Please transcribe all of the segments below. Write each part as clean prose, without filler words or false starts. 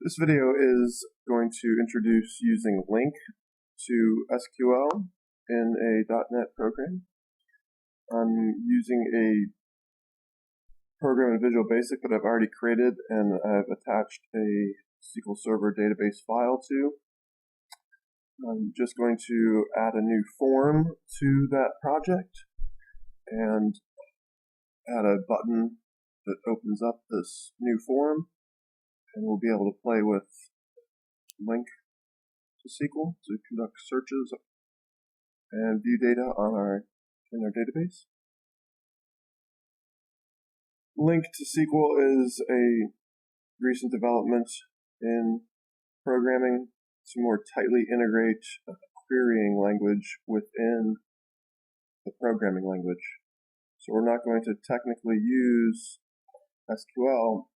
This video is going to introduce using LINQ to SQL in a .NET program. I'm using a program in Visual Basic that I've already created and I've attached a SQL Server database file to. I'm just going to add a new form to that project and add a button that opens up this new form, and we'll be able to play with LINQ to SQL to conduct searches and view data in our database. LINQ to SQL is a recent development in programming to more tightly integrate a querying language within the programming language. So we're not going to technically use SQL,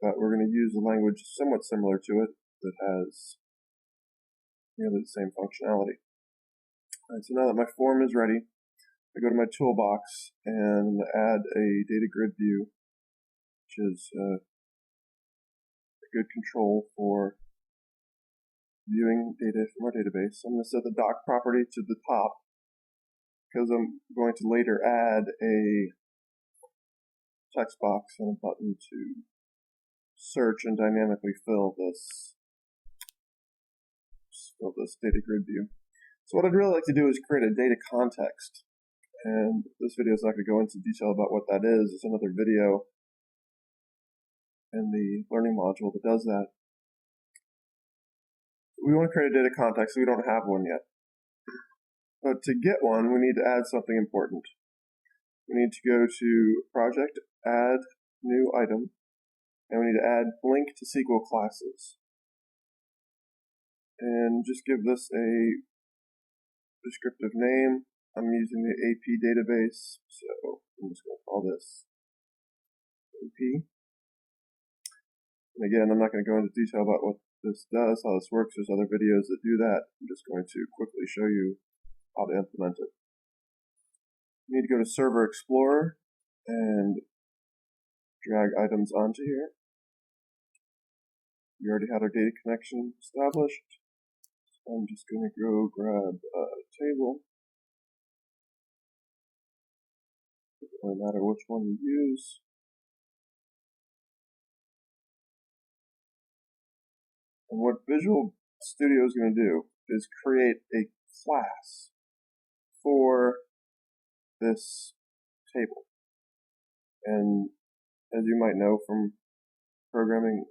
but we're going to use a language somewhat similar to it that has nearly the same functionality. Alright, so now that my form is ready, I go to my toolbox and add a data grid view, which is a good control for viewing data from our database. I'm going to set the doc property to the top because I'm going to later add a text box and a button to search and dynamically fill this data grid view. So what I'd really like to do is create a data context, and this video is not going to go into detail about what that is. There's another video in the learning module that does that. We want to create a data context, so we don't have one yet. But to get one, we need to add something important. We need to go to Project, Add New Item, and we need to add LINQ to SQL classes. And just give this a descriptive name. I'm using the AP database, so I'm just going to call this AP. And again, I'm not going to go into detail about what this does, how this works. There's other videos that do that. I'm just going to quickly show you how to implement it. You need to go to Server Explorer and drag items onto here. We already had our data connection established. So I'm just going to go grab a table. It doesn't really matter which one you use. And what Visual Studio is going to do is create a class for this table. And as you might know from programming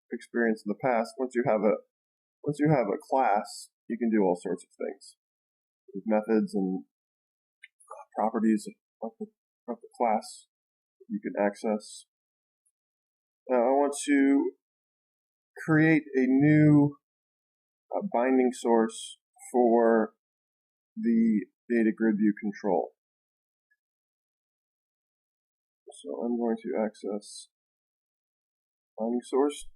experience in the past, once you have a class, you can do all sorts of things with methods and properties of the class you can access. Now I want to create a new binding source for the data grid view control. So I'm going to access binding source,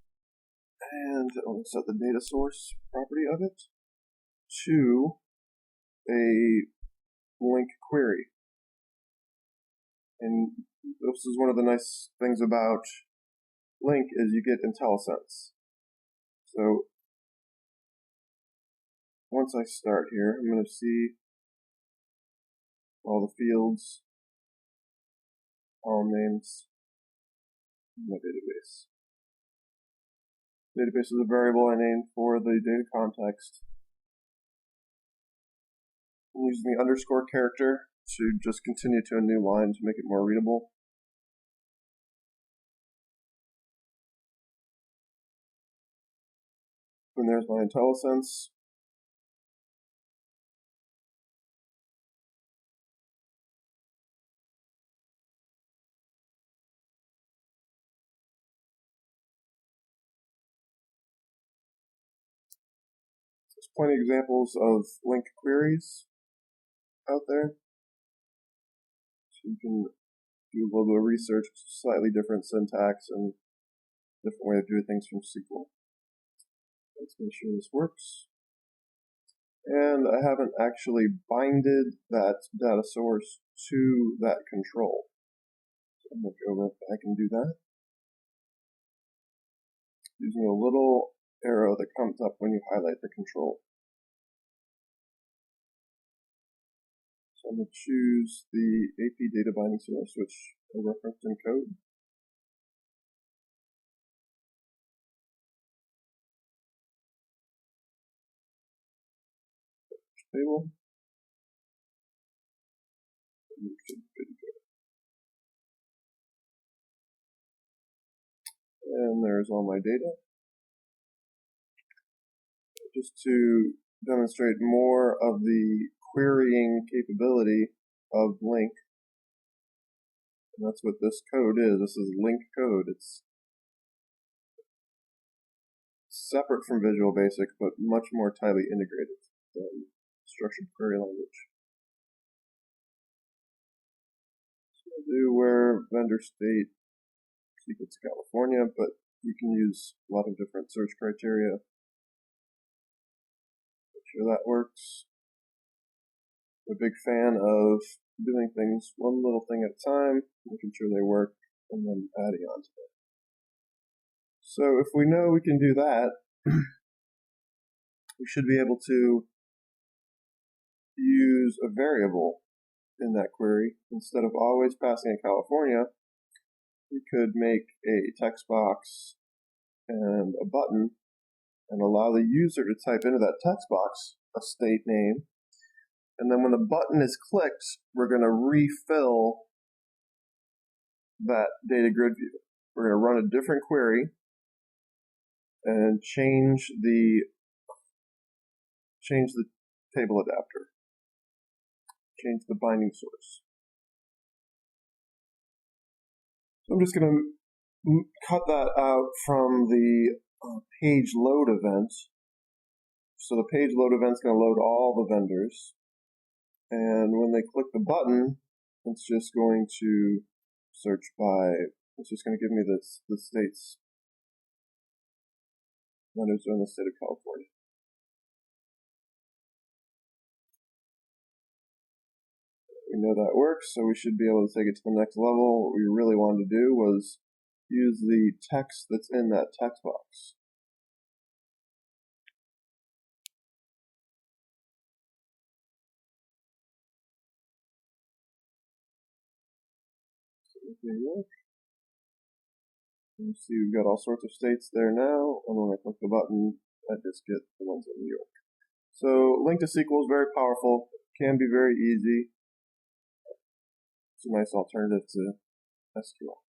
and I'll set the data source property of it to a LINQ query. And this is one of the nice things about LINQ is you get IntelliSense. So once I start here, I'm going to see all the fields, column names in my database. Database is a variable I named for the data context. I'm using the underscore character to just continue to a new line to make it more readable. And there's my IntelliSense. There's plenty of examples of LINQ queries out there. So you can do a little bit of research, slightly different syntax and different way of doing things from SQL. Let's make sure this works. And I haven't actually binded that data source to that control. So I'm going to go back and do that. using a little arrow that comes up when you highlight the control. So I'm going to choose the AP data binding source, which I referenced in code. Table. And there's all my data. Just to demonstrate more of the querying capability of LINQ. And that's what this code is. This is LINQ code. It's separate from Visual Basic, but much more tightly integrated than structured query language. So I'll do where vendor state equals California, but you can use a lot of different search criteria. Make sure that works. I'm a big fan of doing things one little thing at a time, making sure they work, and then adding on to it. So if we know we can do that, we should be able to use a variable in that query. Instead of always passing in California, we could make a text box and a button and allow the user to type into that text box a state name. And then when the button is clicked, we're going to refill that data grid view. We're going to run a different query and change the table adapter, change the binding source. So I'm just going to cut that out from the page load event. So the page load event is going to load all the vendors. And when they click the button, it's just going to search by, it's just going to give me the states. Vendors are in the state of California. We know that works, so we should be able to take it to the next level. What we really wanted to do was use the text that's in that text box. You see we've got all sorts of states there now, and when I click the button, I just get the ones in New York. So LINQ to SQL is very powerful, can be very easy. It's a nice alternative to SQL.